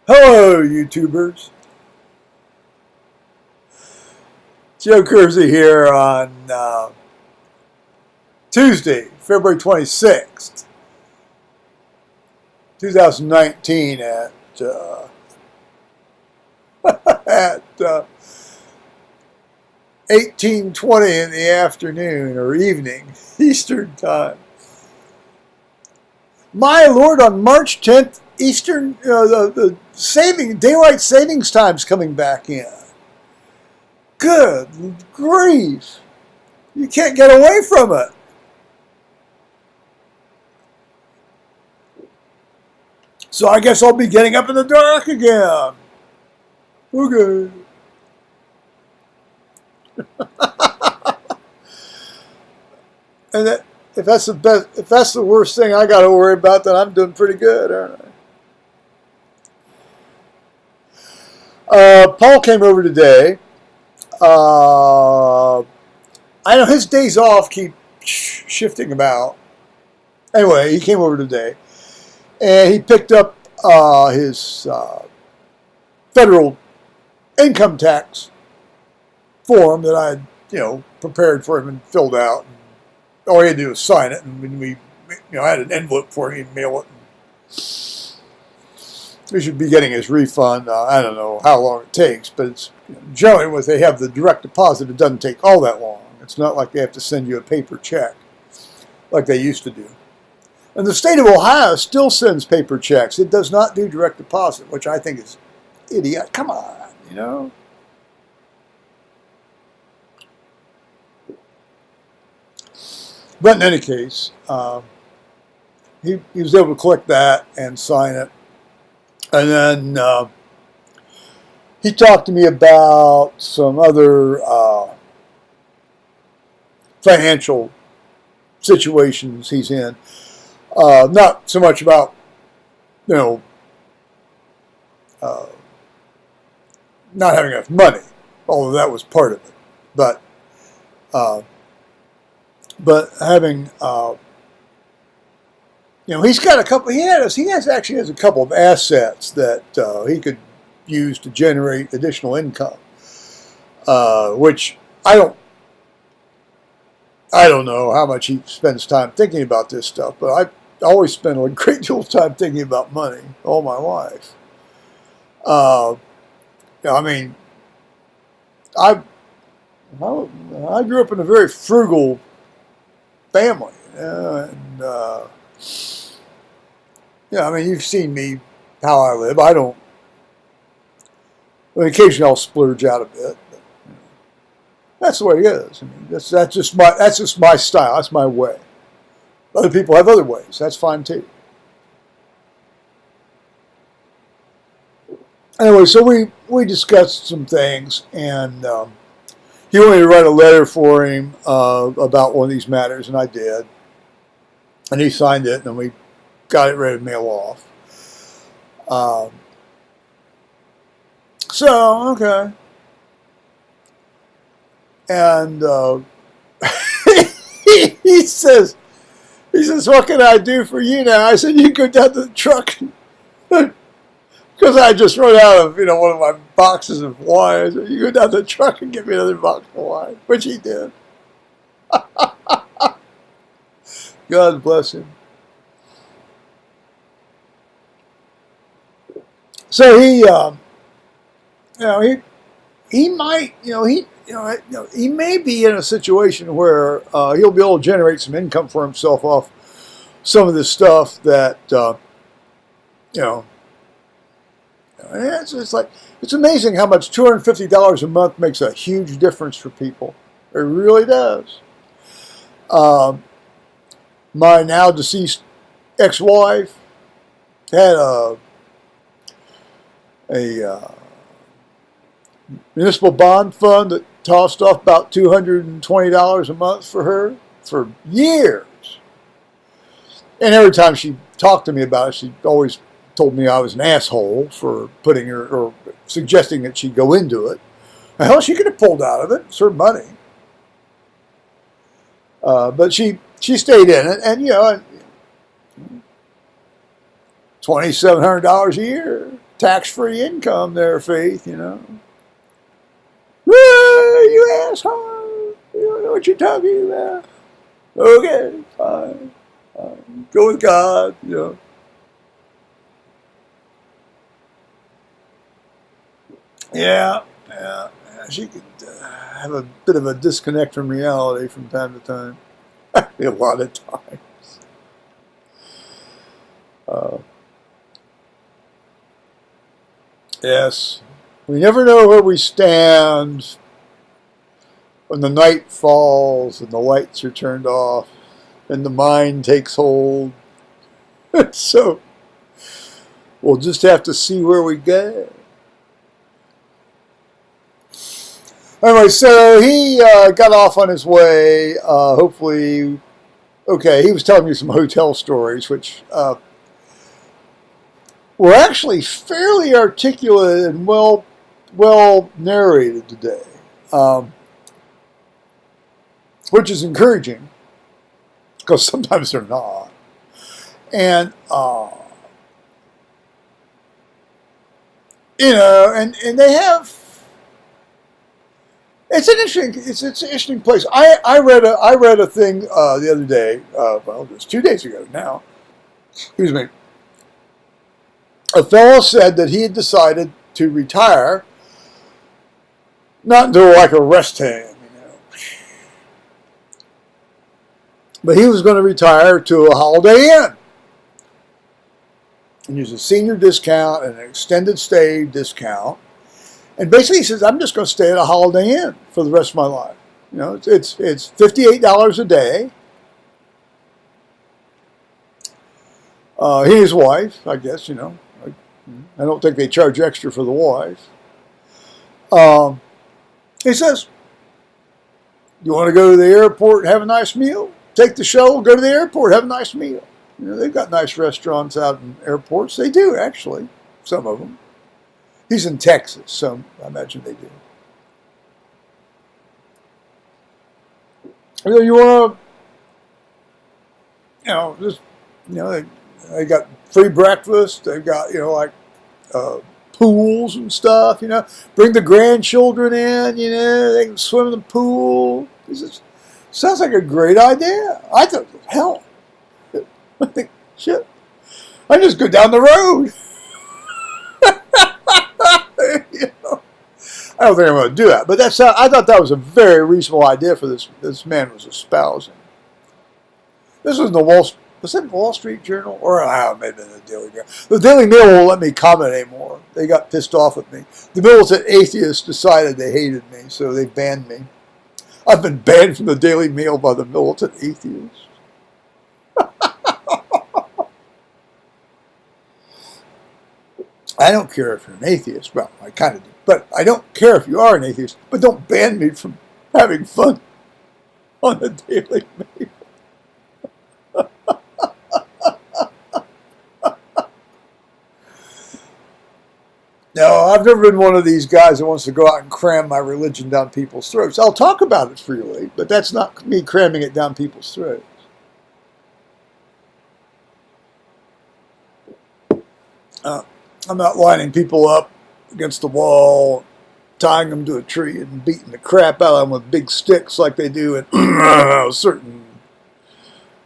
Hello, YouTubers. Joe Kersey here on Tuesday, February 26th, 2019 at 18:20 in the afternoon or evening, Eastern Time. My Lord, on March 10th, Eastern, the daylight savings time's coming back in. Good grief. You can't get away from it. So I guess I'll be getting up in the dark again. Okay. And if that's the worst thing I got to worry about, then I'm doing pretty good, aren't I? Paul came over today. I know his days off keep shifting about. Anyway, he came over today, and he picked up his federal income tax form that I had, prepared for him and filled out. All he had to do was sign it, and when I had an envelope for him, he'd mail it. We should be getting his refund. I don't know how long it takes, but it's generally when they have the direct deposit, it doesn't take all that long. It's not like they have to send you a paper check like they used to do. And the state of Ohio still sends paper checks. It does not do direct deposit, which I think is idiot. Come on, But in any case, he was able to collect that and sign it. And then he talked to me about some other financial situations he's in. Not so much about, not having enough money, although that was part of it. But having, he's got a couple. He actually has a couple of assets that he could use to generate additional income, which I don't know how much he spends time thinking about this stuff, but I always spend a great deal of time thinking about money all my life. I grew up in a very frugal family, and you've seen me how I live. Occasionally I'll splurge out a bit. But, that's the way it is. That's just my style. That's my way. Other people have other ways. That's fine too. Anyway, so we discussed some things, and he wanted me to write a letter for him about one of these matters, and I did. And he signed it, and then we got it ready to mail off. Okay. And he says, what can I do for you now? I said, you go down to the truck. Because I just run out of, one of my boxes of wine. I said, you go down to the truck and get me another box of wine, which he did. God bless him. So he might, he may be in a situation where he'll be able to generate some income for himself off some of the stuff that, it's amazing how much $250 a month makes a huge difference for people. It really does. My now deceased ex-wife had a municipal bond fund that tossed off about $220 a month for her for years. And every time she talked to me about it, she always told me I was an asshole for putting her or suggesting that she go into it. Hell, she could have pulled out of it. It's her money. But she stayed in it, and $2,700 a year. tax-free income there, Faith, you know. You asshole. You don't know what you're talking about. Okay, fine. Go with God, you know. Yeah. She could have a bit of a disconnect from reality from time to time. A lot of times. Yes. We never know where we stand when the night falls and the lights are turned off and the mind takes hold. So we'll just have to see where we go. Anyway, so he got off on his way. Hopefully, okay, he was telling me some hotel stories, which were actually fairly articulate and well narrated today, which is encouraging because sometimes they're not. And you know, and they have. It's an interesting place. I read a thing the other day. Well, it was 2 days ago now. Excuse me. A fellow said that he had decided to retire, not until like a rest home, you know, but he was going to retire to a Holiday Inn and use a senior discount and an extended stay discount. And basically, he says, "I'm just going to stay at a Holiday Inn for the rest of my life. You know, it's $58 a day." He and his wife, I guess. You know, I don't think they charge extra for the wife. He says, "You want to go to the airport and have a nice meal? Take the shuttle, go to the airport, have a nice meal." You know, they've got nice restaurants out in airports. They do actually, some of them. He's in Texas, so I imagine they do. You know, you want to, you know, just, you know, they got free breakfast. They've got, you know, like pools and stuff. You know, bring the grandchildren in. You know, they can swim in the pool. Sounds like a great idea. I thought, hell, I think, shit, I just go down the road. You know, I don't think I'm going to do that, but I thought that was a very reasonable idea for this man was espousing. This was in the Wall Street Journal, or maybe the Daily Mail. The Daily Mail won't let me comment anymore. They got pissed off at me. The militant atheists decided they hated me, so they banned me. I've been banned from the Daily Mail by the militant atheists. I don't care if you're an atheist. Well, I kind of do. But I don't care if you are an atheist. But don't ban me from having fun on the Daily Mail. No, I've never been one of these guys that wants to go out and cram my religion down people's throats. I'll talk about it freely, but that's not me cramming it down people's throats. I'm not lining people up against the wall, tying them to a tree and beating the crap out of them with big sticks like they do in certain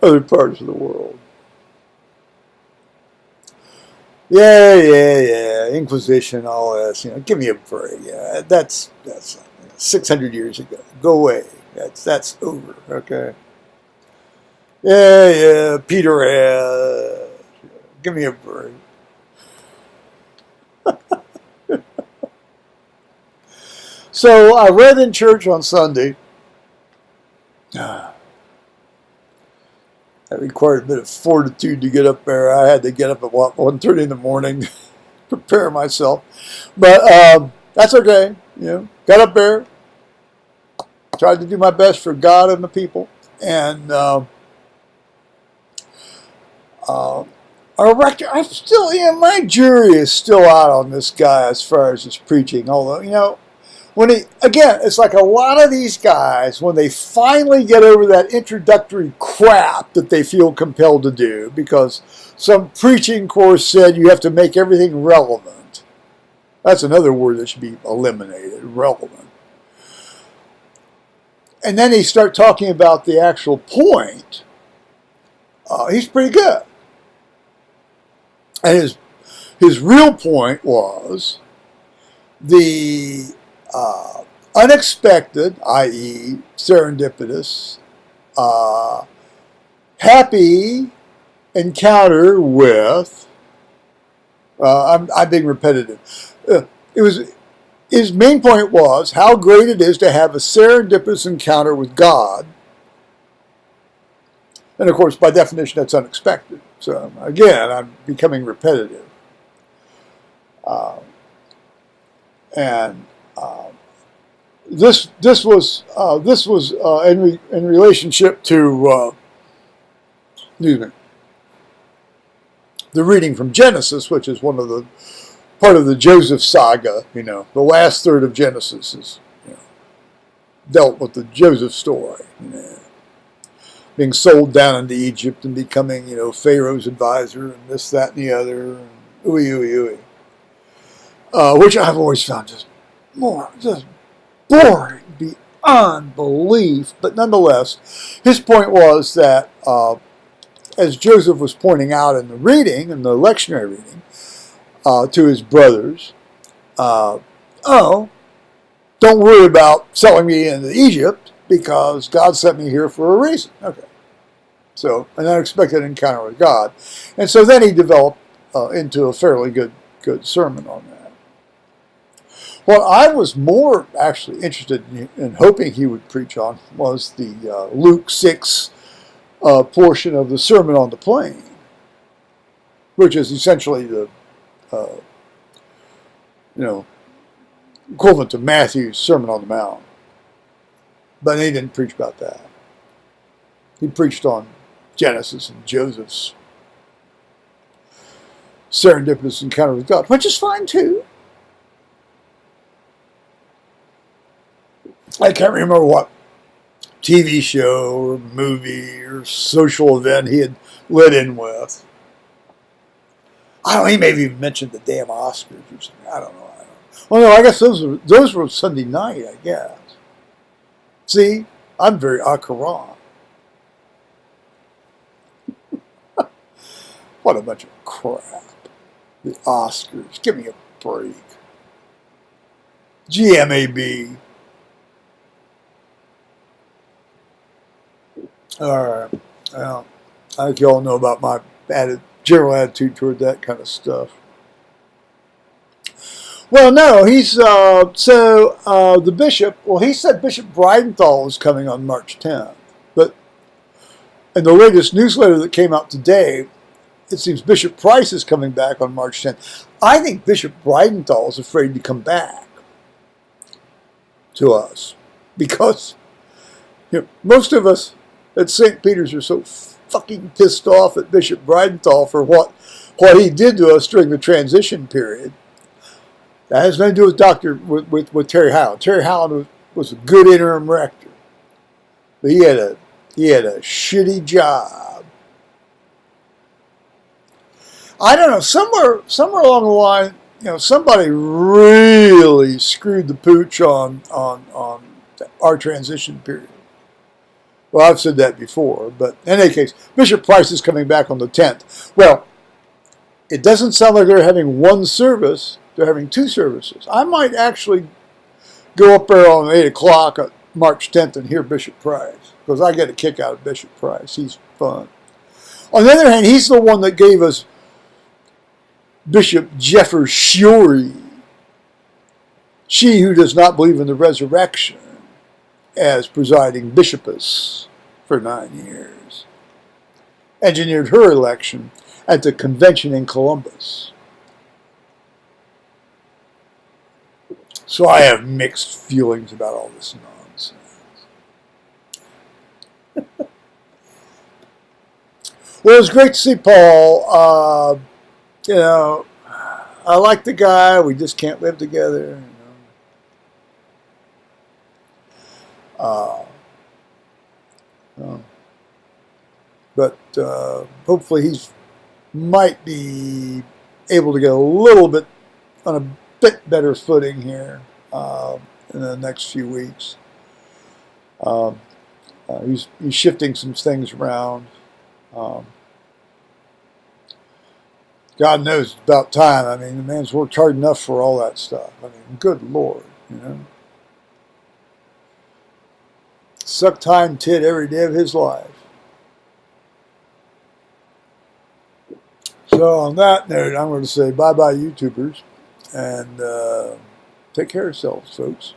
other parts of the world. Yeah. Inquisition, all this. You know, give me a break. Yeah, that's 600 years ago. Go away. That's over. Okay. Yeah. Peter, give me a break. So I read in church on Sunday. That required a bit of fortitude to get up there. I had to get up at 1:30 in the morning, prepare myself. But that's okay. You know, got up there, tried to do my best for God and the people, and our rector. I'm still, you know, my jury is still out on this guy as far as his preaching. Although, you know, Again, it's like a lot of these guys, when they finally get over that introductory crap that they feel compelled to do, because some preaching course said you have to make everything relevant. That's another word that should be eliminated, relevant. And then they start talking about the actual point. He's pretty good. And his real point was the unexpected, i.e. serendipitous, happy encounter with, I'm being repetitive. His main point was how great it is to have a serendipitous encounter with God. And of course, by definition, that's unexpected. So again, I'm becoming repetitive. This was in relationship to the reading from Genesis, which is one of the part of the Joseph saga. The last third of Genesis is dealt with the Joseph story. Being sold down into Egypt and becoming Pharaoh's advisor and this, that, and the other. And ooey. Which I've always found just boring beyond belief. But nonetheless, his point was that, as Joseph was pointing out in the reading, in the lectionary reading, to his brothers, don't worry about selling me into Egypt because God sent me here for a reason. Okay. So, an unexpected encounter with God. And so then he developed into a fairly good sermon on that. What I was more actually interested in hoping he would preach on was the Luke 6 portion of the Sermon on the Plain, which is essentially the equivalent to Matthew's Sermon on the Mount. But he didn't preach about that. He preached on Genesis and Joseph's serendipitous encounter with God, which is fine too. I can't remember what TV show or movie or social event he had led in with. He may have even mentioned the damn Oscars or something. I don't know. Well, no, I guess those were Sunday night, I guess. See, I'm very au courant. What a bunch of crap. The Oscars. Give me a break. GMAB. All right. Well, I think you all know about my general attitude toward that kind of stuff. Well, no, the bishop, he said Bishop Breidenthal is coming on March 10th. But in the latest newsletter that came out today, it seems Bishop Price is coming back on March 10th. I think Bishop Breidenthal is afraid to come back to us because most of us at St. Peter's are so fucking pissed off at Bishop Breidenthal for what he did to us during the transition period. That has nothing to do with Terry Howland. Terry Howland was a good interim rector, but he had a shitty job. I don't know. Somewhere along the line, somebody really screwed the pooch on our transition period. Well, I've said that before, but in any case, Bishop Price is coming back on the 10th. Well, it doesn't sound like they're having one service. They're having two services. I might actually go up there on 8 o'clock on March 10th and hear Bishop Price, because I get a kick out of Bishop Price. He's fun. On the other hand, he's the one that gave us Bishop Jeffer Shuri, she who does not believe in the resurrection, as presiding bishopess for 9 years. Engineered her election at the convention in Columbus. So I have mixed feelings about all this nonsense. Well, it was great to see Paul. I like the guy. We just can't live together. Uh, uh, but hopefully he's might be able to get a little bit on a bit better footing here in the next few weeks. Um, he's shifting some things around. Um, God knows it's about time. I mean, the man's worked hard enough for all that stuff. I mean, good Lord, you know. Suck time tit every day of his life. So on that note, I'm going to say bye-bye, YouTubers, and take care of yourselves, folks.